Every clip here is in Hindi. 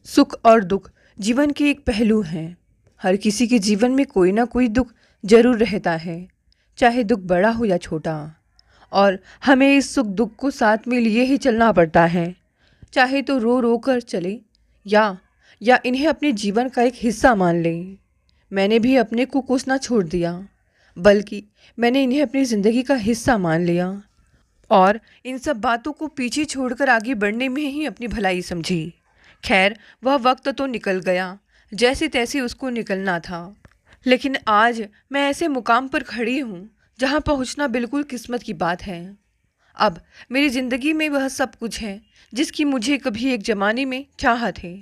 सुख और दुख जीवन के एक पहलू हैं। हर किसी के जीवन में कोई ना कोई दुख जरूर रहता है, चाहे दुख बड़ा हो या छोटा। और हमें इस सुख दुख को साथ में लिए ही चलना पड़ता है, चाहे तो रो रो कर चले या इन्हें अपने जीवन का एक हिस्सा मान लें। मैंने भी अपने को कोसना छोड़ दिया, बल्कि मैंने इन्हें अपनी ज़िंदगी का हिस्सा मान लिया और इन सब बातों को पीछे छोड़कर आगे बढ़ने में ही अपनी भलाई समझी। खैर, वह वक्त तो निकल गया, जैसे तैसे उसको निकलना था। लेकिन आज मैं ऐसे मुकाम पर खड़ी हूँ जहाँ पहुँचना बिल्कुल किस्मत की बात है। अब मेरी ज़िंदगी में वह सब कुछ है जिसकी मुझे कभी एक ज़माने में चाहत है।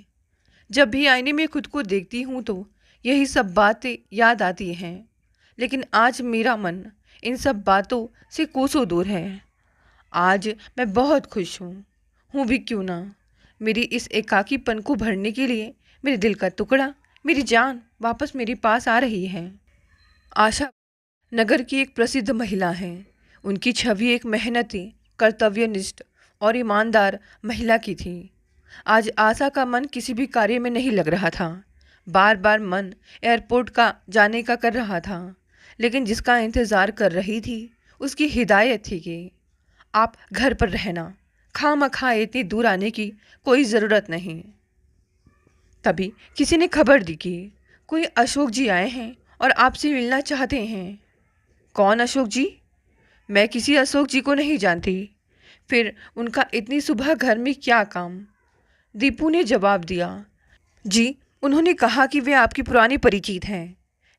जब भी आईने में खुद को देखती हूँ तो यही सब बातें याद आती हैं। लेकिन आज मेरा मन इन सब बातों से कोसों दूर है। आज मैं बहुत खुश हूँ भी क्यों ना। मेरी इस एकाकीपन को भरने के लिए मेरे दिल का टुकड़ा, मेरी जान वापस मेरे पास आ रही है। आशा नगर की एक प्रसिद्ध महिला हैं। उनकी छवि एक मेहनती, कर्तव्यनिष्ठ और ईमानदार महिला की थी। आज आशा का मन किसी भी कार्य में नहीं लग रहा था। बार बार मन एयरपोर्ट का जाने का कर रहा था, लेकिन जिसका इंतज़ार कर रही थी उसकी हिदायत थी कि आप घर पर रहना, खामखा इतनी दूर आने की कोई ज़रूरत नहीं। तभी किसी ने खबर दी कि कोई अशोक जी आए हैं और आपसे मिलना चाहते हैं। कौन अशोक जी? मैं किसी अशोक जी को नहीं जानती। फिर उनका इतनी सुबह घर में क्या काम? दीपू ने जवाब दिया, जी, उन्होंने कहा कि वे आपकी पुरानी परिचित हैं।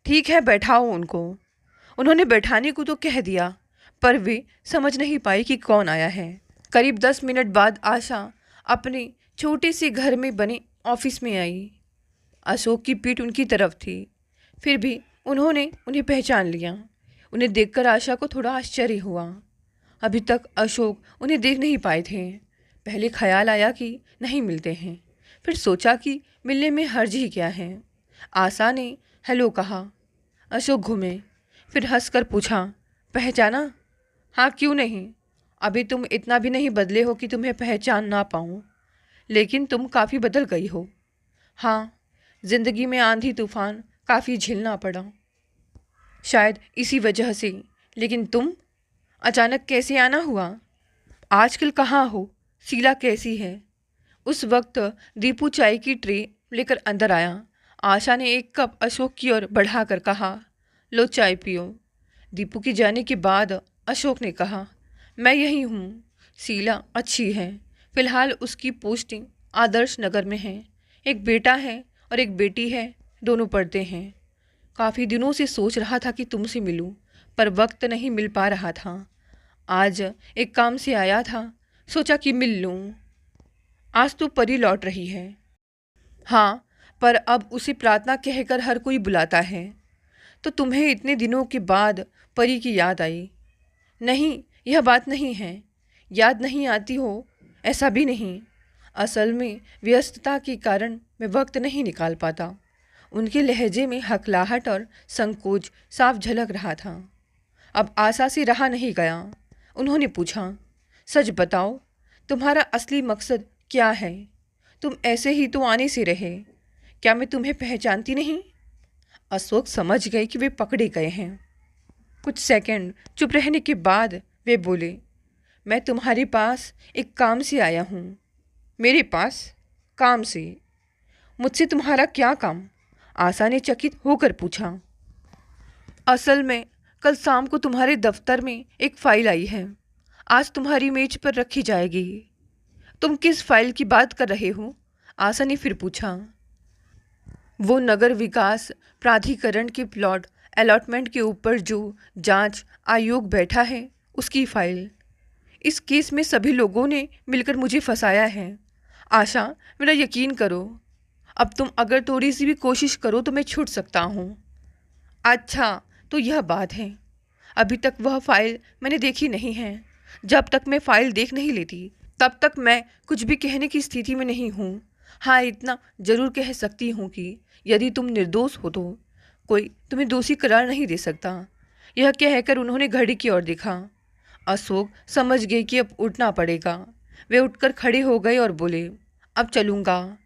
ठीक है, बैठाओ उनको। उन्होंने बैठाने को तो कह दिया, पर वे समझ नहीं पाई कि कौन आया है। करीब 10 मिनट बाद आशा अपने छोटे से घर में बने ऑफिस में आई। अशोक की पीठ उनकी तरफ थी, फिर भी उन्होंने उन्हें पहचान लिया। उन्हें देखकर आशा को थोड़ा आश्चर्य हुआ। अभी तक अशोक उन्हें देख नहीं पाए थे। पहले ख्याल आया कि नहीं मिलते हैं, फिर सोचा कि मिलने में हर्ज ही क्या है। आशा ने हेलो कहा। अशोक घूमे, फिर हंसकर पूछा, पहचाना? हाँ, क्यों नहीं। अभी तुम इतना भी नहीं बदले हो कि तुम्हें पहचान ना पाऊँ, लेकिन तुम काफ़ी बदल गई हो। हाँ, जिंदगी में आंधी तूफान काफ़ी झेलना पड़ा, शायद इसी वजह से। लेकिन तुम अचानक कैसे आना हुआ? आजकल कहाँ हो? शीला कैसी है? उस वक्त दीपू चाय की ट्रे लेकर अंदर आया। आशा ने एक कप अशोक की ओर बढ़ाकर कहा, लो चाय पियो। दीपू के जाने के बाद अशोक ने कहा, मैं यही हूँ। शीला अच्छी है। फ़िलहाल उसकी पोस्टिंग आदर्श नगर में है। एक बेटा है और एक बेटी है, दोनों पढ़ते हैं। काफ़ी दिनों से सोच रहा था कि तुमसे मिलूं, पर वक्त नहीं मिल पा रहा था। आज एक काम से आया था, सोचा कि मिल लूं। आज तो परी लौट रही है। हाँ, पर अब उसे प्रार्थना कहकर हर कोई बुलाता है। तो तुम्हें इतने दिनों के बाद परी की याद आई? नहीं, यह बात नहीं है। याद नहीं आती हो, ऐसा भी नहीं। असल में व्यस्तता के कारण मैं वक्त नहीं निकाल पाता। उनके लहजे में हकलाहट और संकोच साफ झलक रहा था। अब आशा से रहा नहीं गया। उन्होंने पूछा, सच बताओ, तुम्हारा असली मकसद क्या है? तुम ऐसे ही तो आने से रहे। क्या मैं तुम्हें पहचानती नहीं? अशोक समझ गए कि वे पकड़े गए हैं। कुछ सेकंड चुप रहने के बाद वे बोले, मैं तुम्हारे पास एक काम से आया हूँ। मेरे पास? काम से? मुझसे तुम्हारा क्या काम? आशा ने चकित होकर पूछा। असल में कल शाम को तुम्हारे दफ्तर में एक फ़ाइल आई है, आज तुम्हारी मेज पर रखी जाएगी। तुम किस फाइल की बात कर रहे हो? आशा ने फिर पूछा। वो नगर विकास प्राधिकरण के प्लॉट अलॉटमेंट के ऊपर जो जांच आयोग बैठा है, उसकी फाइल। इस केस में सभी लोगों ने मिलकर मुझे फंसाया है। आशा, मेरा यकीन करो, अब तुम अगर थोड़ी सी भी कोशिश करो तो मैं छूट सकता हूँ। अच्छा, तो यह बात है। अभी तक वह फाइल मैंने देखी नहीं है। जब तक मैं फ़ाइल देख नहीं लेती तब तक मैं कुछ भी कहने की स्थिति में नहीं हूँ। हाँ, इतना ज़रूर कह सकती हूँ कि यदि तुम निर्दोष हो तो कोई तुम्हें दोषी करार नहीं दे सकता। यह कहकर उन्होंने घड़ी की ओर देखा। अशोक समझ गए कि अब उठना पड़ेगा। वे उठकर खड़े हो गए और बोले, अब चलूँगा,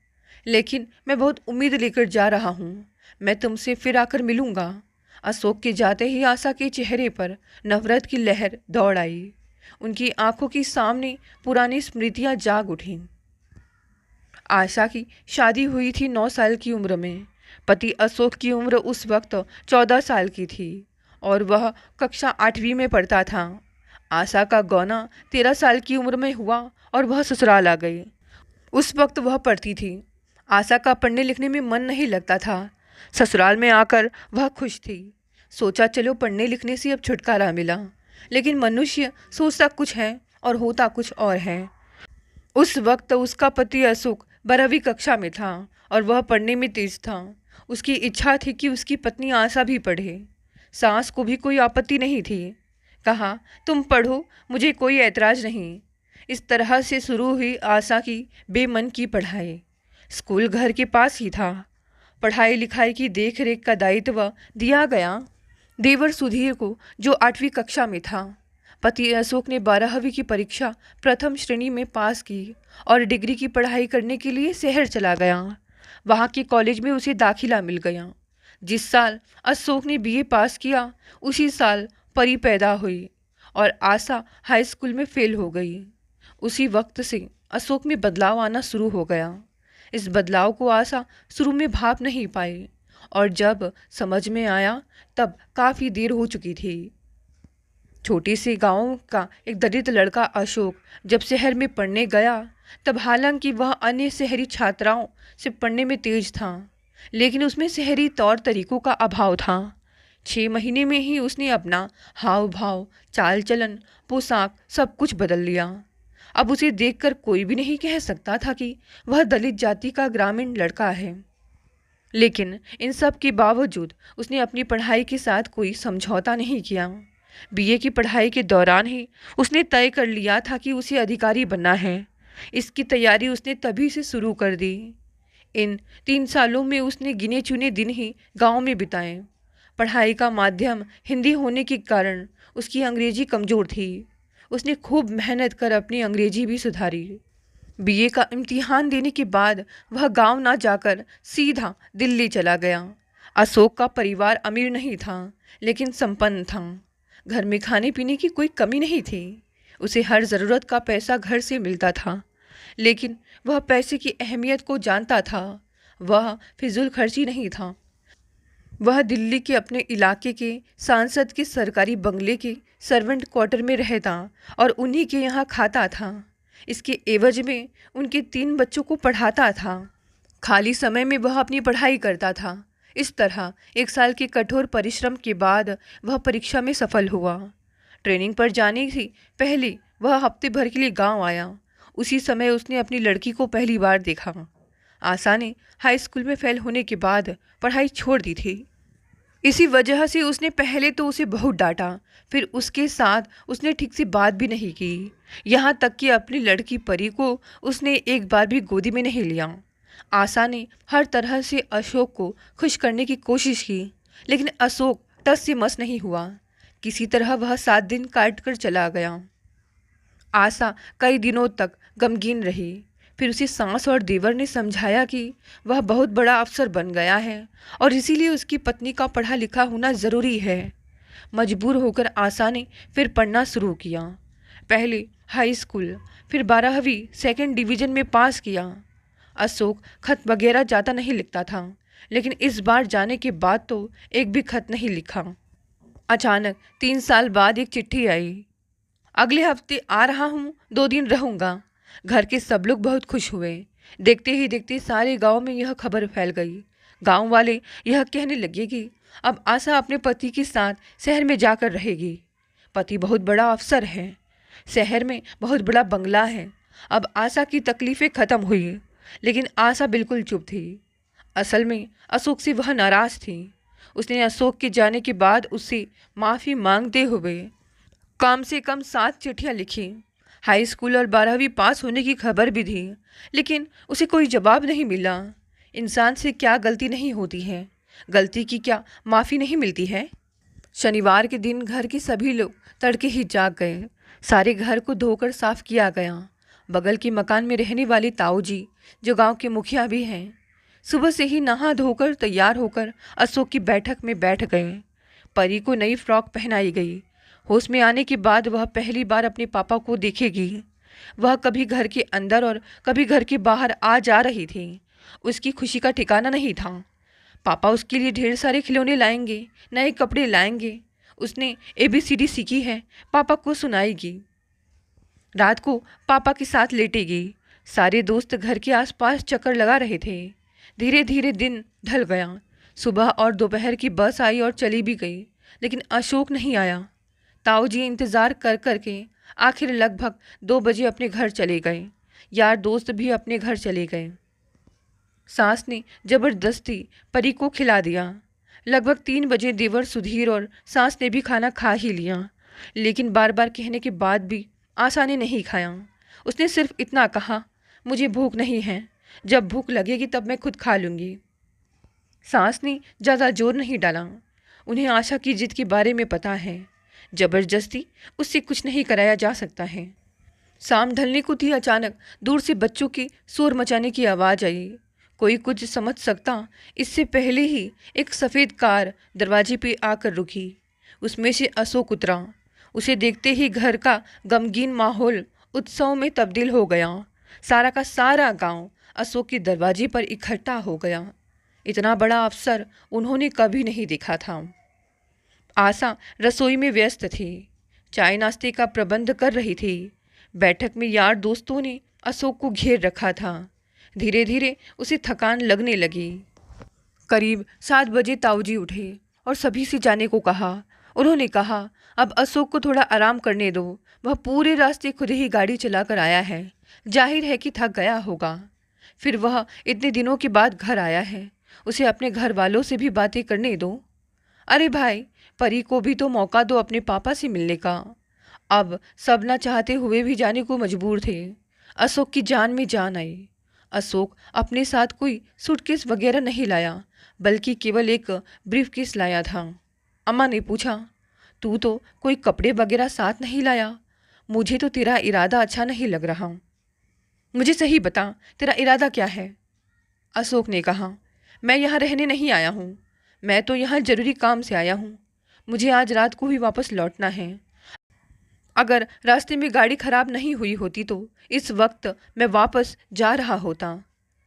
लेकिन मैं बहुत उम्मीद लेकर जा रहा हूँ। मैं तुमसे फिर आकर मिलूँगा। अशोक के जाते ही आशा के चेहरे पर नफरत की लहर दौड़ आई। उनकी आंखों के सामने पुरानी स्मृतियाँ जाग उठीं। आशा की शादी हुई थी 9 साल की उम्र में। पति अशोक की उम्र उस वक्त 14 साल की थी और वह कक्षा 8वीं में पढ़ता था। आशा का गौना 13 साल की उम्र में हुआ और वह ससुराल आ गई। उस वक्त वह पढ़ती थी। आशा का पढ़ने लिखने में मन नहीं लगता था। ससुराल में आकर वह खुश थी। सोचा चलो पढ़ने लिखने से अब छुटकारा मिला। लेकिन मनुष्य सोचता कुछ है और होता कुछ और है। उस वक्त उसका पति अशोक 12वीं कक्षा में था और वह पढ़ने में तेज था। उसकी इच्छा थी कि उसकी पत्नी आशा भी पढ़े। सास को भी कोई आपत्ति नहीं थी। कहा तुम पढ़ो, मुझे कोई ऐतराज नहीं। इस तरह से शुरू हुई आशा की बेमन की पढ़ाई। स्कूल घर के पास ही था। पढ़ाई लिखाई की देख रेख का दायित्व दिया गया देवर सुधीर को, जो 8वीं कक्षा में था। पति अशोक ने 12वीं की परीक्षा प्रथम श्रेणी में पास की और डिग्री की पढ़ाई करने के लिए शहर चला गया। वहाँ के कॉलेज में उसे दाखिला मिल गया। जिस साल अशोक ने बीए पास किया उसी साल परी पैदा हुई और आशा हाई स्कूल में फेल हो गई। उसी वक्त से अशोक में बदलाव आना शुरू हो गया। इस बदलाव को आशा शुरू में भाप नहीं पाई और जब समझ में आया तब काफ़ी देर हो चुकी थी। छोटे से गांव का एक दलित लड़का अशोक जब शहर में पढ़ने गया तब हालांकि वह अन्य शहरी छात्राओं से पढ़ने में तेज था, लेकिन उसमें शहरी तौर तरीकों का अभाव था। 6 महीने में ही उसने अपना हाव भाव, चाल चलन, पोशाक सब कुछ बदल लिया। अब उसे देखकर कोई भी नहीं कह सकता था कि वह दलित जाति का ग्रामीण लड़का है। लेकिन इन सब के बावजूद उसने अपनी पढ़ाई के साथ कोई समझौता नहीं किया। बीए की पढ़ाई के दौरान ही उसने तय कर लिया था कि उसे अधिकारी बनना है। इसकी तैयारी उसने तभी से शुरू कर दी। इन 3 सालों में उसने गिने चुने दिन ही गांव में बिताए। पढ़ाई का माध्यम हिंदी होने के कारण उसकी अंग्रेजी कमज़ोर थी। उसने खूब मेहनत कर अपनी अंग्रेजी भी सुधारी। बीए का इम्तिहान देने के बाद वह गांव ना जाकर सीधा दिल्ली चला गया। अशोक का परिवार अमीर नहीं था, लेकिन संपन्न था। घर में खाने पीने की कोई कमी नहीं थी। उसे हर ज़रूरत का पैसा घर से मिलता था, लेकिन वह पैसे की अहमियत को जानता था। वह फिजूल खर्ची नहीं था। वह दिल्ली के अपने इलाके के सांसद के सरकारी बंगले के सर्वेंट क्वार्टर में रहता और उन्हीं के यहाँ खाता था। इसके एवज में उनके 3 बच्चों को पढ़ाता था। खाली समय में वह अपनी पढ़ाई करता था। इस तरह 1 साल के कठोर परिश्रम के बाद वह परीक्षा में सफल हुआ। ट्रेनिंग पर जाने से पहले वह हफ्ते भर के लिए गांव आया। उसी समय उसने अपनी लड़की को पहली बार देखा। आशा ने हाई स्कूल में फेल होने के बाद पढ़ाई छोड़ दी थी। इसी वजह से उसने पहले तो उसे बहुत डांटा, फिर उसके साथ उसने ठीक से बात भी नहीं की। यहाँ तक कि अपनी लड़की परी को उसने एक बार भी गोदी में नहीं लिया। आशा ने हर तरह से अशोक को खुश करने की कोशिश की, लेकिन अशोक टस से मस नहीं हुआ। किसी तरह वह 7 दिन काट कर चला गया। आशा कई दिनों तक गमगीन रही। फिर उसे सास और देवर ने समझाया कि वह बहुत बड़ा अफसर बन गया है और इसीलिए उसकी पत्नी का पढ़ा लिखा होना ज़रूरी है। मजबूर होकर आशा ने फिर पढ़ना शुरू किया। पहले हाई स्कूल, फिर 12वीं सेकंड डिवीज़न में पास किया। अशोक खत वगैरह ज़्यादा नहीं लिखता था, लेकिन इस बार जाने के बाद तो एक भी खत नहीं लिखा। अचानक 3 साल बाद एक चिट्ठी आई। अगले हफ्ते आ रहा हूँ, 2 दिन रहूँगा। घर के सब लोग बहुत खुश हुए। देखते ही देखते सारे गांव में यह खबर फैल गई। गांव वाले यह कहने लगे कि अब आशा अपने पति के साथ शहर में जाकर रहेगी। पति बहुत बड़ा अफसर है, शहर में बहुत बड़ा बंगला है। अब आशा की तकलीफ़ें ख़त्म हुई, लेकिन आशा बिल्कुल चुप थी। असल में अशोक से वह नाराज़ थी। उसने अशोक के जाने के बाद उससे माफ़ी मांगते हुए कम से कम 7 चिट्ठियाँ लिखी। हाई स्कूल और 12वीं पास होने की खबर भी थी, लेकिन उसे कोई जवाब नहीं मिला। इंसान से क्या गलती नहीं होती है, गलती की क्या माफ़ी नहीं मिलती है। शनिवार के दिन घर के सभी लोग तड़के ही जाग गए। सारे घर को धोकर साफ किया गया। बगल के मकान में रहने वाली ताऊ जी, जो गांव के मुखिया भी हैं, सुबह से ही नहा धोकर तैयार होकर अशोक की बैठक में बैठ गए। परी को नई फ्रॉक पहनाई गई। होश में आने के बाद वह पहली बार अपने पापा को देखेगी। वह कभी घर के अंदर और कभी घर के बाहर आ जा रही थी। उसकी खुशी का ठिकाना नहीं था। पापा उसके लिए ढेर सारे खिलौने लाएंगे, नए कपड़े लाएंगे। उसने ABCD सीखी है, पापा को सुनाएगी। रात को पापा के साथ लेटेगी। सारे दोस्त घर के आसपास चक्कर लगा रहे थे। धीरे धीरे दिन ढल गया। सुबह और दोपहर की बस आई और चली भी गई, लेकिन अशोक नहीं आया। ताऊ जी इंतज़ार कर कर के आखिर लगभग 2 बजे अपने घर चले गए। यार दोस्त भी अपने घर चले गए। सास ने जबरदस्ती परी को खिला दिया। लगभग 3 बजे देवर सुधीर और सास ने भी खाना खा ही लिया, लेकिन बार बार कहने के बाद भी आशा ने नहीं खाया। उसने सिर्फ इतना कहा, मुझे भूख नहीं है, जब भूख लगेगी तब मैं खुद खा लूँगी। सास ने ज़्यादा जोर नहीं डाला। उन्हें आशा की जिद के बारे में पता है। जबरदस्ती उससे कुछ नहीं कराया जा सकता है। शाम ढलने को थी, अचानक दूर से बच्चों की शोर मचाने की आवाज़ आई। कोई कुछ समझ सकता इससे पहले ही एक सफ़ेद कार दरवाजे पे आकर रुकी। उसमें से अशोक उतरा। उसे देखते ही घर का गमगीन माहौल उत्सव में तब्दील हो गया। सारा का सारा गांव अशोक के दरवाजे पर इकट्ठा हो गया। इतना बड़ा अवसर उन्होंने कभी नहीं देखा था। आशा रसोई में व्यस्त थी, चाय नाश्ते का प्रबंध कर रही थी। बैठक में यार दोस्तों ने अशोक को घेर रखा था। धीरे धीरे उसे थकान लगने लगी। करीब 7 बजे ताऊजी उठे और सभी से जाने को कहा। उन्होंने कहा, अब अशोक को थोड़ा आराम करने दो। वह पूरे रास्ते खुद ही गाड़ी चलाकर आया है, जाहिर है कि थक गया होगा। फिर वह इतने दिनों के बाद घर आया है, उसे अपने घर वालों से भी बातें करने दो। अरे भाई, परी को भी तो मौका दो अपने पापा से मिलने का। अब सब न चाहते हुए भी जाने को मजबूर थे। अशोक की जान में जान आई। अशोक अपने साथ कोई सूटकेस वगैरह नहीं लाया, बल्कि केवल एक ब्रीफकेस लाया था। अम्मा ने पूछा, तू तो कोई कपड़े वगैरह साथ नहीं लाया? मुझे तो तेरा इरादा अच्छा नहीं लग रहा। मुझे सही बता, तेरा इरादा क्या है? अशोक ने कहा, मैं यहाँ रहने नहीं आया हूँ। मैं तो यहाँ ज़रूरी काम से आया हूँ। मुझे आज रात को ही वापस लौटना है। अगर रास्ते में गाड़ी खराब नहीं हुई होती तो इस वक्त मैं वापस जा रहा होता।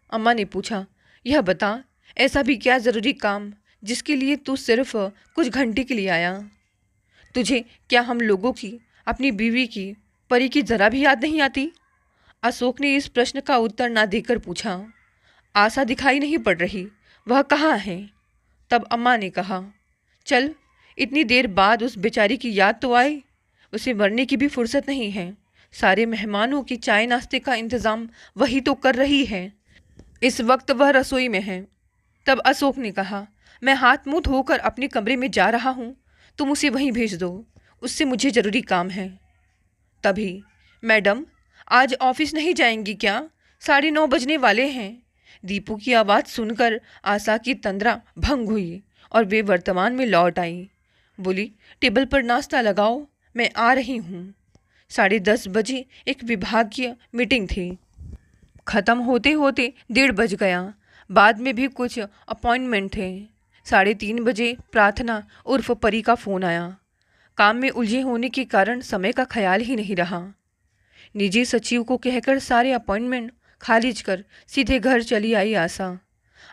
अम्मा ने पूछा, यह बता, ऐसा भी क्या ज़रूरी काम जिसके लिए तू सिर्फ कुछ घंटे के लिए आया? तुझे क्या हम लोगों की, अपनी बीवी की, परी की ज़रा भी याद नहीं आती? अशोक ने इस प्रश्न का उत्तर ना देकर पूछा। आशा दिखाई नहीं पड़ रही, वह कहाँ है? तब अम्मा ने कहा, चल, इतनी देर बाद उस बेचारी की याद तो आए। उसे मरने की भी फुर्सत नहीं है। सारे मेहमानों की चाय नाश्ते का इंतज़ाम वही तो कर रही है। इस वक्त वह रसोई में है। तब अशोक ने कहा, मैं हाथ मुँह धोकर अपने कमरे में जा रहा हूँ, तुम उसे वहीं भेज दो, उससे मुझे ज़रूरी काम है। तभी, मैडम, आज ऑफिस नहीं जाएंगी क्या? 9:30 बजने वाले हैं। दीपू की आवाज़ सुनकर आशा की तंद्रा भंग हुई और वे वर्तमान में लौट आई। बोली, टेबल पर नाश्ता लगाओ, मैं आ रही हूँ। 10:30 बजे एक विभागीय मीटिंग थी। ख़त्म होते होते 1:30 बज गया। बाद में भी कुछ अपॉइंटमेंट थे। 3:30 बजे प्रार्थना उर्फ परी का फ़ोन आया। काम में उलझे होने के कारण समय का ख्याल ही नहीं रहा। निजी सचिव को कहकर सारे अपॉइंटमेंट खारिज कर सीधे घर चली आई आशा।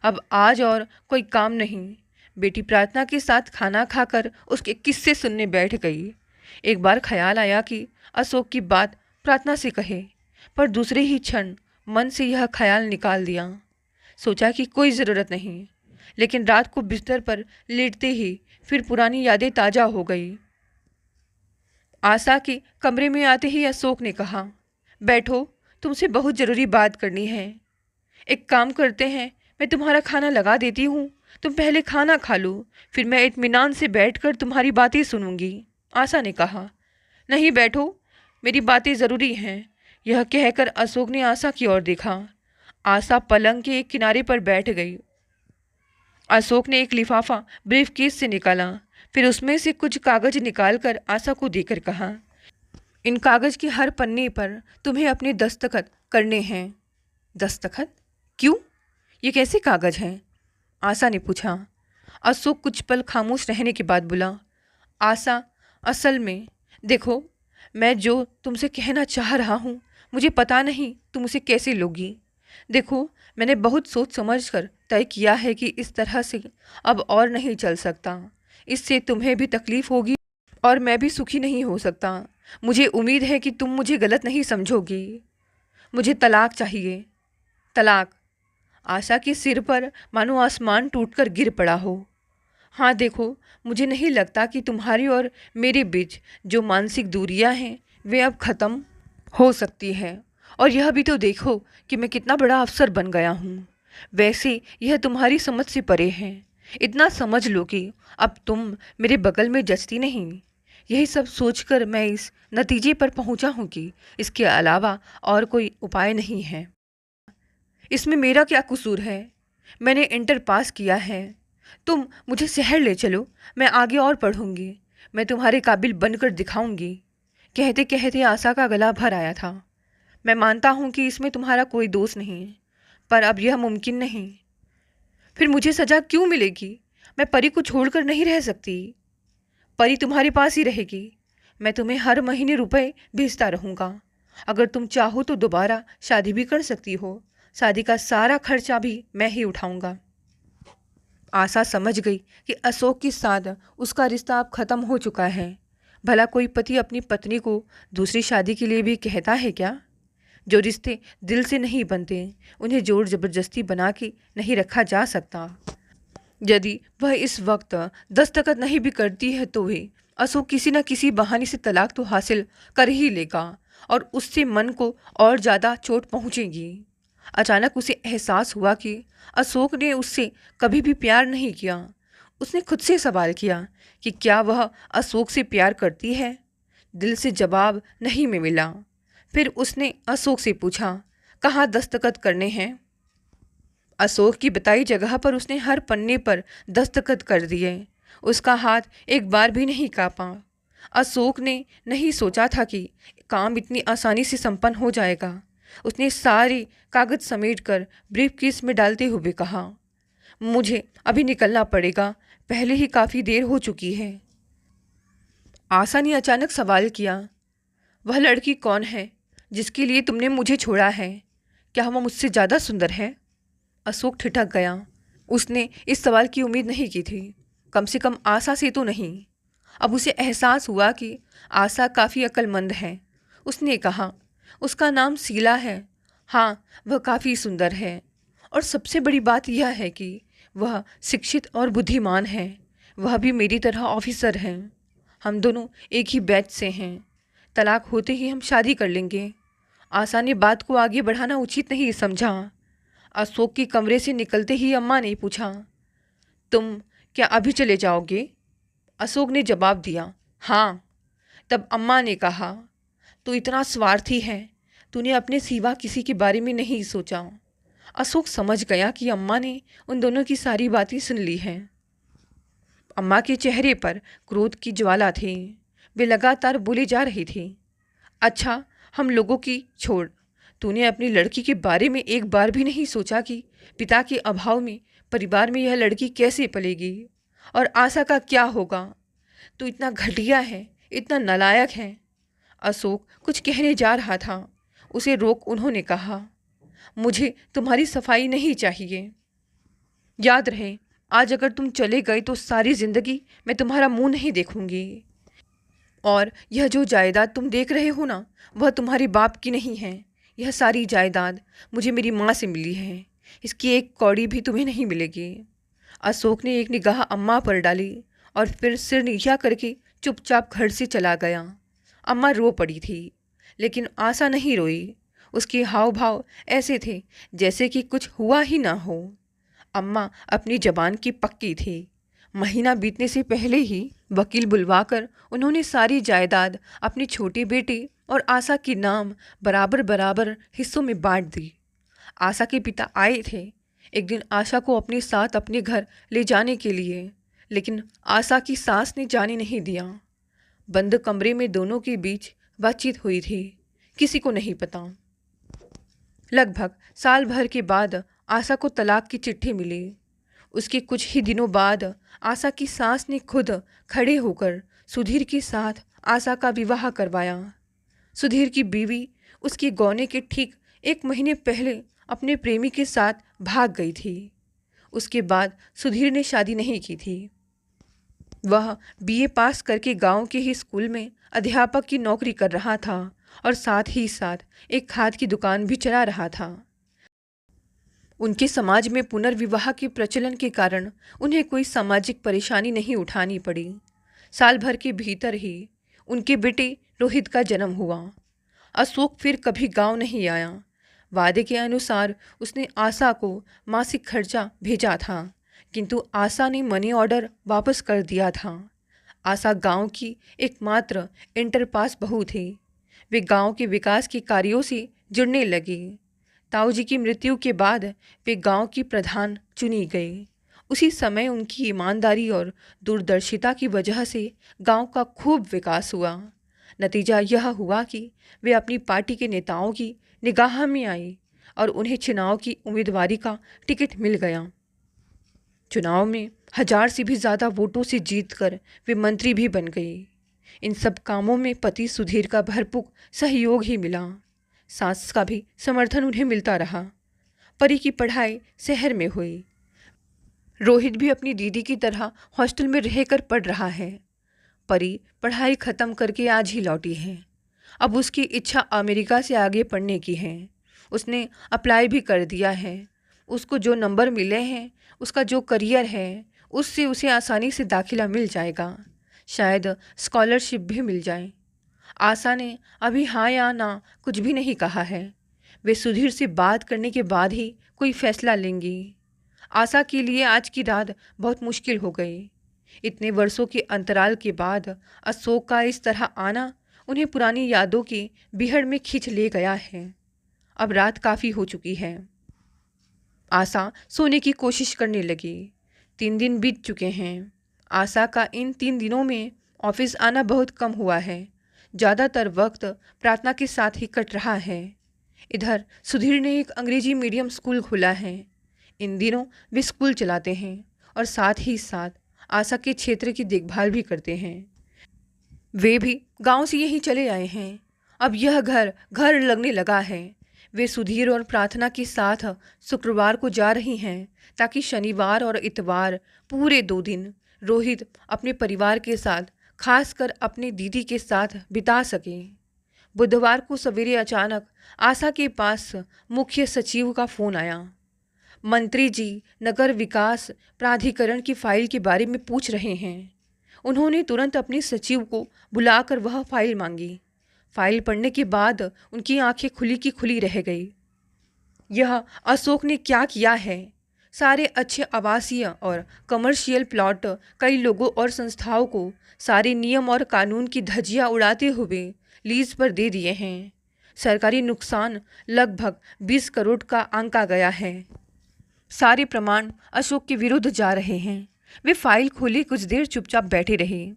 अब आज और कोई काम नहीं। बेटी प्रार्थना के साथ खाना खाकर उसके किस्से सुनने बैठ गई। एक बार ख्याल आया कि अशोक की बात प्रार्थना से कहे, पर दूसरे ही क्षण मन से यह ख्याल निकाल दिया। सोचा कि कोई ज़रूरत नहीं, लेकिन रात को बिस्तर पर लेटते ही फिर पुरानी यादें ताज़ा हो गई। आशा के कमरे में आते ही अशोक ने कहा, बैठो, तुमसे बहुत ज़रूरी बात करनी है। एक काम करते हैं, मैं तुम्हारा खाना लगा देती हूँ, तुम पहले खाना खा लो, फिर मैं इत्मीनान से बैठकर तुम्हारी बातें सुनूंगी। आशा ने कहा, नहीं, बैठो, मेरी बातें ज़रूरी हैं। यह कहकर अशोक ने आशा की ओर देखा। आशा पलंग के एक किनारे पर बैठ गई। अशोक ने एक लिफाफा ब्रीफकेस से निकाला, फिर उसमें से कुछ कागज़ निकालकर आशा को देकर कहा, इन कागज़ के हर पन्ने पर तुम्हें अपने दस्तखत करने हैं। दस्तखत? क्यों? ये कैसे कागज हैं? आशा ने पूछा। अशोक कुछ पल खामोश रहने के बाद बोला, आशा, असल में देखो, मैं जो तुमसे कहना चाह रहा हूँ, मुझे पता नहीं तुम उसे कैसे लोगी। देखो, मैंने बहुत सोच समझ कर तय किया है कि इस तरह से अब और नहीं चल सकता। इससे तुम्हें भी तकलीफ होगी और मैं भी सुखी नहीं हो सकता। मुझे उम्मीद है कि तुम मुझे गलत नहीं समझोगी। मुझे तलाक चाहिए। तलाक। आशा के सिर पर मानो आसमान टूटकर गिर पड़ा हो। हाँ देखो, मुझे नहीं लगता कि तुम्हारी और मेरे बीच जो मानसिक दूरियां हैं वे अब ख़त्म हो सकती हैं। और यह भी तो देखो कि मैं कितना बड़ा अफसर बन गया हूँ। वैसे यह तुम्हारी समझ से परे है। इतना समझ लो कि अब तुम मेरे बगल में जचती नहीं। यही सब सोचकर मैं इस नतीजे पर पहुँचा हूँ कि इसके अलावा और कोई उपाय नहीं है। इसमें मेरा क्या कसूर है? मैंने इंटर पास किया है। तुम मुझे शहर ले चलो, मैं आगे और पढ़ूंगी। मैं तुम्हारे काबिल बनकर दिखाऊंगी। कहते कहते आशा का गला भर आया था। मैं मानता हूँ कि इसमें तुम्हारा कोई दोष नहीं, पर अब यह मुमकिन नहीं। फिर मुझे सज़ा क्यों मिलेगी? मैं परी को छोड़कर नहीं रह सकती। परी तुम्हारे पास ही रहेगी। मैं तुम्हें हर महीने रुपए भेजता रहूँगा। अगर तुम चाहो तो दोबारा शादी भी कर सकती हो। शादी का सारा खर्चा भी मैं ही उठाऊंगा। आशा समझ गई कि अशोक के साथ उसका रिश्ता अब खत्म हो चुका है। भला कोई पति अपनी पत्नी को दूसरी शादी के लिए भी कहता है क्या? जो रिश्ते दिल से नहीं बनते उन्हें जोर जबरदस्ती बना के नहीं रखा जा सकता। यदि वह इस वक्त दस्तखत नहीं भी करती है तो भी अशोक किसी न किसी बहाने से तलाक तो हासिल कर ही लेगा और उससे मन को और ज़्यादा चोट पहुँचेगी। अचानक उसे एहसास हुआ कि अशोक ने उससे कभी भी प्यार नहीं किया। उसने खुद से सवाल किया कि क्या वह अशोक से प्यार करती है। दिल से जवाब नहीं में मिला। फिर उसने अशोक से पूछा, कहाँ दस्तखत करने हैं? अशोक की बताई जगह पर उसने हर पन्ने पर दस्तखत कर दिए। उसका हाथ एक बार भी नहीं कांपा। अशोक ने नहीं सोचा था कि काम इतनी आसानी से संपन्न हो जाएगा। उसने सारे कागज समेटकर ब्रीफकेस में डालते हुए कहा, मुझे अभी निकलना पड़ेगा, पहले ही काफ़ी देर हो चुकी है। आशा ने अचानक सवाल किया, वह लड़की कौन है जिसके लिए तुमने मुझे छोड़ा है? क्या वह मुझसे ज़्यादा सुंदर है? अशोक ठिठक गया। उसने इस सवाल की उम्मीद नहीं की थी, कम से कम आशा से तो नहीं। अब उसे एहसास हुआ कि आशा काफ़ी अक्लमंद है। उसने कहा, उसका नाम शीला है। हाँ, वह काफ़ी सुंदर है और सबसे बड़ी बात यह है कि वह शिक्षित और बुद्धिमान है। वह भी मेरी तरह ऑफिसर हैं। हम दोनों एक ही बैच से हैं। तलाक होते ही हम शादी कर लेंगे। आशा ने बात को आगे बढ़ाना उचित नहीं समझा। अशोक के कमरे से निकलते ही अम्मा ने पूछा, तुम क्या अभी चले जाओगे? अशोक ने जवाब दिया, हाँ। तब अम्मा ने कहा, तू इतना स्वार्थी है, तूने अपने सिवा किसी के बारे में नहीं सोचा। अशोक समझ गया कि अम्मा ने उन दोनों की सारी बातें सुन ली हैं। अम्मा के चेहरे पर क्रोध की ज्वाला थी। वे लगातार बोले जा रही थी, अच्छा, हम लोगों की छोड़, तूने अपनी लड़की के बारे में एक बार भी नहीं सोचा कि पिता के अभाव में परिवार में यह लड़की कैसे पलेगी और आशा का क्या होगा? तू इतना घटिया है, इतना नालायक है। अशोक कुछ कहने जा रहा था, उसे रोक उन्होंने कहा, मुझे तुम्हारी सफाई नहीं चाहिए। याद रहे, आज अगर तुम चले गए तो सारी ज़िंदगी मैं तुम्हारा मुंह नहीं देखूंगी। और यह जो जायदाद तुम देख रहे हो ना, वह तुम्हारे बाप की नहीं है। यह सारी जायदाद मुझे मेरी माँ से मिली है। इसकी एक कौड़ी भी तुम्हें नहीं मिलेगी। अशोक ने एक निगाह अम्मा पर डाली और फिर सिर नीचा करके चुपचाप घर से चला गया। अम्मा रो पड़ी थी, लेकिन आशा नहीं रोई। उसके हाव भाव ऐसे थे जैसे कि कुछ हुआ ही ना हो। अम्मा अपनी जबान की पक्की थी। महीना बीतने से पहले ही वकील बुलवाकर उन्होंने सारी जायदाद अपने छोटे बेटे और आशा के नाम बराबर बराबर हिस्सों में बांट दी। आशा के पिता आए थे एक दिन आशा को अपने साथ अपने घर ले जाने के लिए, लेकिन आशा की सास ने जाने नहीं दिया। बंद कमरे में दोनों के बीच बातचीत हुई थी, किसी को नहीं पता। लगभग साल भर के बाद आशा को तलाक की चिट्ठी मिली। उसके कुछ ही दिनों बाद आशा की सास ने खुद खड़े होकर सुधीर के साथ आशा का विवाह करवाया। सुधीर की बीवी उसके गौने के ठीक 1 महीने पहले अपने प्रेमी के साथ भाग गई थी। उसके बाद सुधीर ने शादी नहीं की थी। वह बीए पास करके गांव के ही स्कूल में अध्यापक की नौकरी कर रहा था और साथ ही साथ एक खाद की दुकान भी चला रहा था। उनके समाज में पुनर्विवाह के प्रचलन के कारण उन्हें कोई सामाजिक परेशानी नहीं उठानी पड़ी। साल भर के भीतर ही उनके बेटे रोहित का जन्म हुआ। अशोक फिर कभी गांव नहीं आया। वादे के अनुसार उसने आशा को मासिक खर्चा भेजा था, किंतु आशा ने मनी ऑर्डर वापस कर दिया था। आशा गांव की एकमात्र इंटर पास बहू थी। वे गांव के विकास के कार्यों से जुड़ने लगी। ताऊ जी की मृत्यु के बाद वे गांव की प्रधान चुनी गई। उसी समय उनकी ईमानदारी और दूरदर्शिता की वजह से गांव का खूब विकास हुआ। नतीजा यह हुआ कि वे अपनी पार्टी के नेताओं की निगाह में आई और उन्हें चुनाव की उम्मीदवारी का टिकट मिल गया। चुनाव में 1000 से भी ज़्यादा वोटों से जीतकर वे मंत्री भी बन गई। इन सब कामों में पति सुधीर का भरपूर सहयोग ही मिला। सास का भी समर्थन उन्हें मिलता रहा। परी की पढ़ाई शहर में हुई। रोहित भी अपनी दीदी की तरह हॉस्टल में रहकर पढ़ रहा है। परी पढ़ाई खत्म करके आज ही लौटी है। अब उसकी इच्छा अमेरिका से आगे पढ़ने की है। उसने अप्लाई भी कर दिया है। उसको जो नंबर मिले हैं, उसका जो करियर है, उससे उसे आसानी से दाखिला मिल जाएगा। शायद स्कॉलरशिप भी मिल जाए। आशा ने अभी हाँ या ना कुछ भी नहीं कहा है। वे सुधीर से बात करने के बाद ही कोई फैसला लेंगी। आशा के लिए आज की रात बहुत मुश्किल हो गई। इतने वर्षों के अंतराल के बाद अशोक का इस तरह आना उन्हें पुरानी यादों की बीहड़ में खींच ले गया है। अब रात काफ़ी हो चुकी है। आशा सोने की कोशिश करने लगी। 3 दिन बीत चुके हैं। आशा का इन 3 दिनों में ऑफिस आना बहुत कम हुआ है। ज़्यादातर वक्त प्रार्थना के साथ ही कट रहा है। इधर सुधीर ने एक अंग्रेजी मीडियम स्कूल खोला है। इन दिनों वे स्कूल चलाते हैं और साथ ही साथ आशा के क्षेत्र की देखभाल भी करते हैं। वे भी गांव से यहीं चले आए हैं। अब यह घर घर लगने लगा है। वे सुधीर और प्रार्थना के साथ शुक्रवार को जा रही हैं ताकि शनिवार और इतवार पूरे 2 दिन रोहित अपने परिवार के साथ, खासकर अपने दीदी के साथ बिता सके। बुधवार को सवेरे अचानक आशा के पास मुख्य सचिव का फ़ोन आया। मंत्री जी नगर विकास प्राधिकरण की फाइल के बारे में पूछ रहे हैं। उन्होंने तुरंत अपने सचिव को बुलाकर वह फाइल मांगी। फाइल पढ़ने के बाद उनकी आंखें खुली की खुली रह गई। यह अशोक ने क्या किया है? सारे अच्छे आवासीय और कमर्शियल प्लॉट कई लोगों और संस्थाओं को सारे नियम और कानून की धज्जियां उड़ाते हुए लीज पर दे दिए हैं। सरकारी नुकसान लगभग 20 करोड़ का आंका गया है। सारे प्रमाण अशोक के विरुद्ध जा रहे हैं। वे फाइल खोले कुछ देर चुपचाप बैठे रहे।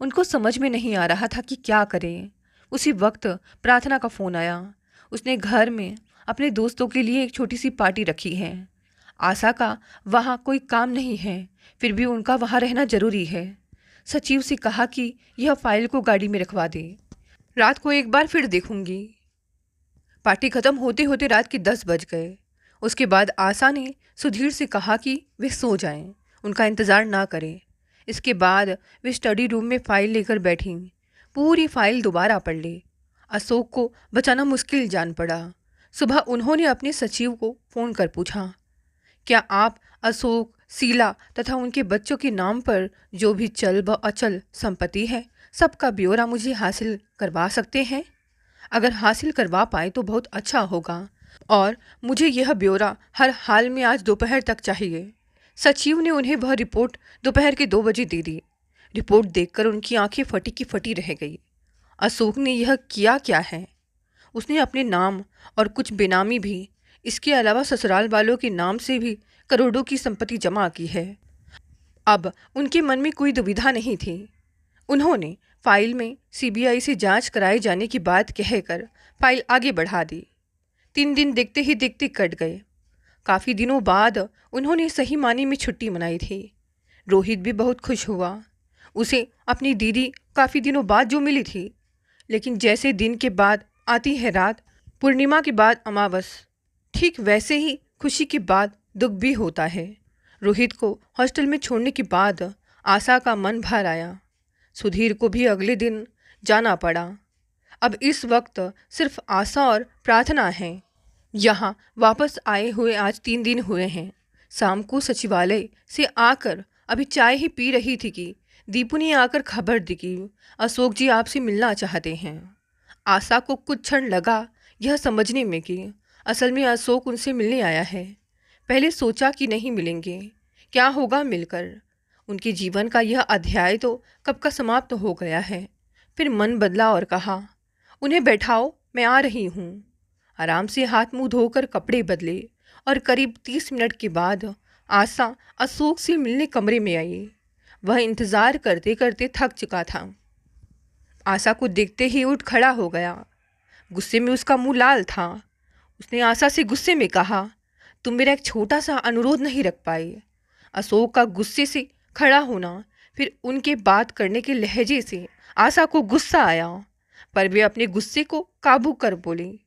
उनको समझ में नहीं आ रहा था कि क्या करें। उसी वक्त प्रार्थना का फ़ोन आया। उसने घर में अपने दोस्तों के लिए एक छोटी सी पार्टी रखी है। आशा का वहाँ कोई काम नहीं है, फिर भी उनका वहाँ रहना जरूरी है। सचिव से कहा कि यह फाइल को गाड़ी में रखवा दे। रात को एक बार फिर देखूंगी। पार्टी खत्म होते होते रात के 10 बज गए। उसके बाद आशा ने सुधीर से कहा कि वे सो जाएं, उनका इंतज़ार ना करें। इसके बाद वे स्टडी रूम में फाइल लेकर बैठी। पूरी फाइल दोबारा पढ़ ली। अशोक को बचाना मुश्किल जान पड़ा। सुबह उन्होंने अपने सचिव को फ़ोन कर पूछा, क्या आप अशोक, शीला तथा उनके बच्चों के नाम पर जो भी चल व अचल संपत्ति है सबका ब्यौरा मुझे हासिल करवा सकते हैं? अगर हासिल करवा पाए तो बहुत अच्छा होगा और मुझे यह ब्यौरा हर हाल में आज दोपहर तक चाहिए। सचिव ने उन्हें वह रिपोर्ट दोपहर के 2 बजे दे दी। रिपोर्ट देखकर उनकी आंखें फटी की फटी रह गई। अशोक ने यह किया क्या है? उसने अपने नाम और कुछ बेनामी भी, इसके अलावा ससुराल वालों के नाम से भी करोड़ों की संपत्ति जमा की है। अब उनके मन में कोई दुविधा नहीं थी। उन्होंने फाइल में सीबीआई से जांच कराए जाने की बात कहकर फाइल आगे बढ़ा दी। 3 दिन देखते ही देखते कट गए। काफ़ी दिनों बाद उन्होंने सही मायने में छुट्टी मनाई थी। रोहित भी बहुत खुश हुआ। उसे अपनी दीदी काफ़ी दिनों बाद जो मिली थी। लेकिन जैसे दिन के बाद आती है रात, पूर्णिमा के बाद अमावस, ठीक वैसे ही खुशी के बाद दुख भी होता है। रोहित को हॉस्टल में छोड़ने के बाद आशा का मन भर आया। सुधीर को भी अगले दिन जाना पड़ा। अब इस वक्त सिर्फ आशा और प्रार्थना है। यहाँ वापस आए हुए आज 3 दिन हुए हैं। शाम को सचिवालय से आकर अभी चाय ही पी रही थी कि दीपू ने आकर खबर दी कि अशोक जी आपसे मिलना चाहते हैं। आशा को कुछ क्षण लगा यह समझने में कि असल में अशोक उनसे मिलने आया है। पहले सोचा कि नहीं मिलेंगे, क्या होगा मिलकर। उनके जीवन का यह अध्याय तो कब का समाप्त हो गया है। फिर मन बदला और कहा, उन्हें बैठाओ, मैं आ रही हूँ। आराम से हाथ मुंह धोकर कपड़े बदले और करीब 30 मिनट के बाद आशा अशोक से मिलने कमरे में आई। वह इंतज़ार करते करते थक चुका था। आशा को देखते ही उठ खड़ा हो गया। गुस्से में उसका मुंह लाल था। उसने आशा से गुस्से में कहा, तुम मेरा एक छोटा सा अनुरोध नहीं रख पाए। अशोक का गुस्से से खड़ा होना, फिर उनके बात करने के लहजे से आशा को गुस्सा आया, पर वे अपने गुस्से को काबू कर बोली,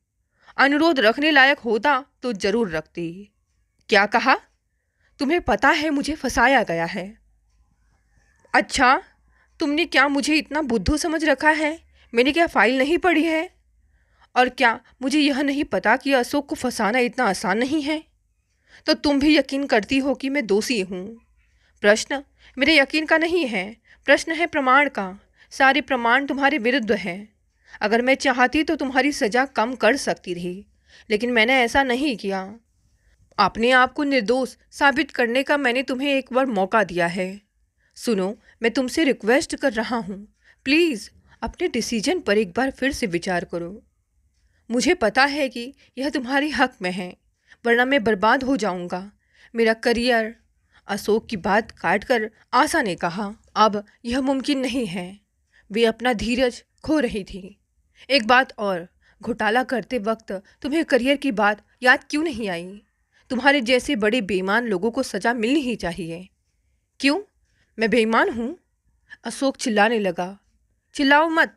अनुरोध रखने लायक होता तो जरूर रखती। क्या कहा? तुम्हें पता है मुझे फंसाया गया है। अच्छा, तुमने क्या मुझे इतना बुद्धू समझ रखा है? मैंने क्या फाइल नहीं पढ़ी है? और क्या मुझे यह नहीं पता कि अशोक को फंसाना इतना आसान नहीं है? तो तुम भी यकीन करती हो कि मैं दोषी हूँ। प्रश्न मेरे यकीन का नहीं है, प्रश्न है प्रमाण का। सारे प्रमाण तुम्हारे विरुद्ध हैं। अगर मैं चाहती तो तुम्हारी सज़ा कम कर सकती थी, लेकिन मैंने ऐसा नहीं किया। अपने आप को निर्दोष साबित करने का मैंने तुम्हें एक बार मौका दिया है। सुनो, मैं तुमसे रिक्वेस्ट कर रहा हूँ, प्लीज़ अपने डिसीजन पर एक बार फिर से विचार करो। मुझे पता है कि यह तुम्हारे हक में है, वरना मैं बर्बाद हो जाऊंगा, मेरा करियर। अशोक की बात काटकर आशा ने कहा, अब यह मुमकिन नहीं है। वे अपना धीरज खो रही थी। एक बात और, घोटाला करते वक्त तुम्हें करियर की बात याद क्यों नहीं आई? तुम्हारे जैसे बड़े बेईमान लोगों को सज़ा मिलनी ही चाहिए। क्यों, मैं बेईमान हूँ? अशोक चिल्लाने लगा। चिल्लाओ मत,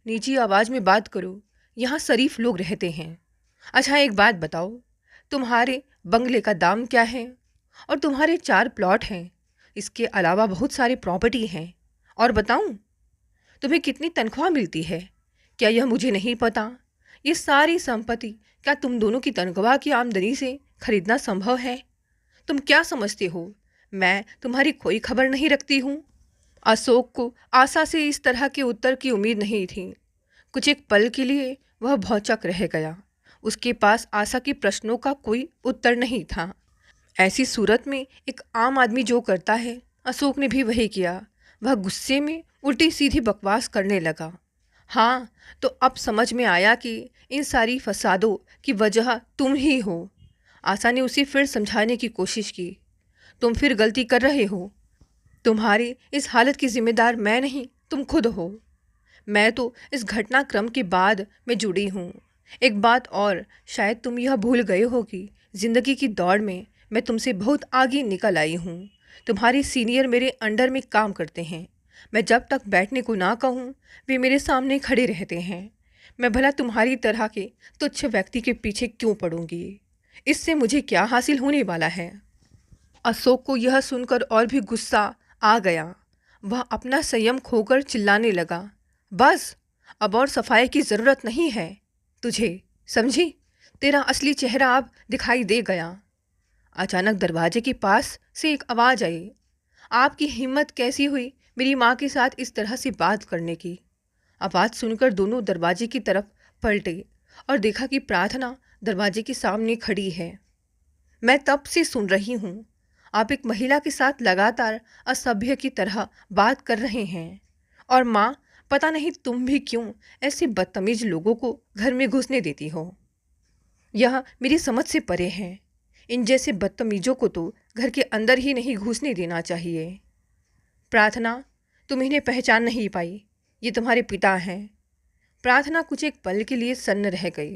नीची आवाज़ में बात करो, यहाँ शरीफ लोग रहते हैं। अच्छा एक बात बताओ, तुम्हारे बंगले का दाम क्या है? और तुम्हारे 4 प्लॉट हैं, इसके अलावा बहुत सारी प्रॉपर्टी हैं। और बताऊं, तुम्हें कितनी तनख्वाह मिलती है? क्या यह मुझे नहीं पता? ये सारी संपत्ति क्या तुम दोनों की तनख्वाह की आमदनी से खरीदना संभव है? तुम क्या समझते हो मैं तुम्हारी कोई खबर नहीं रखती हूँ? अशोक को आशा से इस तरह के उत्तर की उम्मीद नहीं थी। कुछ एक पल के लिए वह भौंचक रह गया। उसके पास आशा के प्रश्नों का कोई उत्तर नहीं था। ऐसी सूरत में एक आम आदमी जो करता है, अशोक ने भी वही किया। वह गुस्से में उल्टी सीधी बकवास करने लगा। हाँ, तो अब समझ में आया कि इन सारी फसादों की वजह तुम ही हो। आशा ने उसे फिर समझाने की कोशिश की। तुम फिर गलती कर रहे हो। तुम्हारी इस हालत की जिम्मेदार मैं नहीं, तुम खुद हो। मैं तो इस घटनाक्रम के बाद में जुड़ी हूँ। एक बात और, शायद तुम यह भूल गए हो कि ज़िंदगी की दौड़ में मैं तुमसे बहुत आगे निकल आई हूँ। तुम्हारे सीनियर मेरे अंडर में काम करते हैं। मैं जब तक बैठने को ना कहूँ, वे मेरे सामने खड़े रहते हैं। मैं भला तुम्हारी तरह के तुच्छ व्यक्ति के पीछे क्यों पड़ूंगी? इससे मुझे क्या हासिल होने वाला है? अशोक को यह सुनकर और भी गुस्सा आ गया। वह अपना संयम खोकर चिल्लाने लगा, बस, अब और सफाई की ज़रूरत नहीं है तुझे, समझी? तेरा असली चेहरा अब दिखाई दे गया। अचानक दरवाजे के पास से एक आवाज़ आई, आपकी हिम्मत कैसी हुई मेरी माँ के साथ इस तरह से बात करने की? आवाज़ सुनकर दोनों दरवाजे की तरफ पलटे और देखा कि प्रार्थना दरवाजे के सामने खड़ी है। मैं तब से सुन रही हूँ, आप एक महिला के साथ लगातार असभ्य की तरह बात कर रहे हैं। और माँ, पता नहीं तुम भी क्यों ऐसे बदतमीज लोगों को घर में घुसने देती हो। यह मेरी समझ से परे है। इन जैसे बदतमीजों को तो घर के अंदर ही नहीं घुसने देना चाहिए। प्रार्थना, तुम इन्हें पहचान नहीं पाई, ये तुम्हारे पिता हैं। प्रार्थना कुछ एक पल के लिए सन्न रह गई,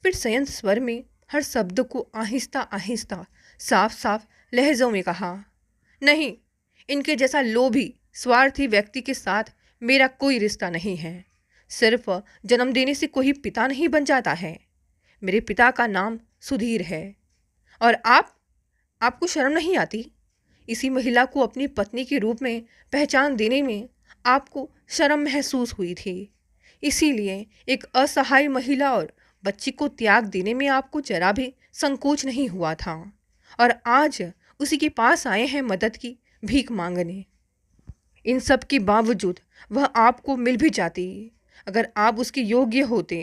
फिर संयंत्र स्वर में हर शब्द को आहिस्ता आहिस्ता साफ साफ लहजों में कहा, नहीं, इनके जैसा लोभी स्वार्थी व्यक्ति के साथ मेरा कोई रिश्ता नहीं है। सिर्फ जन्म देने से कोई पिता नहीं बन जाता है। मेरे पिता का नाम सुधीर है। और आपको शर्म नहीं आती? इसी महिला को अपनी पत्नी के रूप में पहचान देने में आपको शर्म महसूस हुई थी। इसीलिए एक असहाय महिला और बच्ची को त्याग देने में आपको जरा भी संकोच नहीं हुआ था। और आज उसी के पास आए हैं मदद की भीख मांगने। इन सब के बावजूद वह आपको मिल भी जाती अगर आप उसके योग्य होते।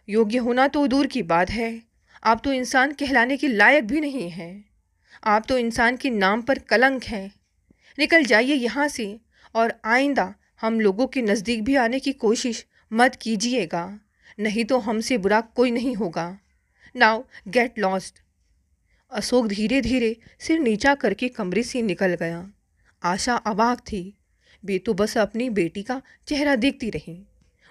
योग्य होना तो दूर की बात है, आप तो इंसान कहलाने के लायक भी नहीं हैं। आप तो इंसान के नाम पर कलंक हैं। निकल जाइए यहाँ से और आइंदा हम लोगों के नज़दीक भी आने की कोशिश मत कीजिएगा, नहीं तो हमसे बुरा कोई नहीं होगा। Now get lost. अशोक धीरे धीरे सिर नीचा करके कमरे से निकल गया। आशा अवाक थी। वे तो बस अपनी बेटी का चेहरा देखती रही।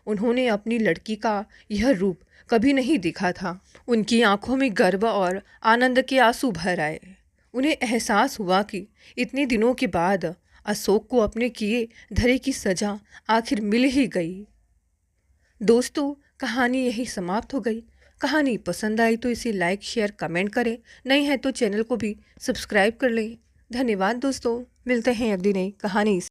उन्होंने अपनी लड़की का यह रूप कभी नहीं देखा था। उनकी आंखों में गर्व और आनंद के आंसू भर आए। उन्हें एहसास हुआ कि इतने दिनों के बाद अशोक को अपने किए धरे की सज़ा आखिर मिल ही गई। दोस्तों, कहानी यही समाप्त हो गई। कहानी पसंद आई तो इसे लाइक शेयर कमेंट करें। नहीं है तो चैनल को भी सब्सक्राइब कर लें। धन्यवाद दोस्तों, मिलते हैं अगली नई कहानी।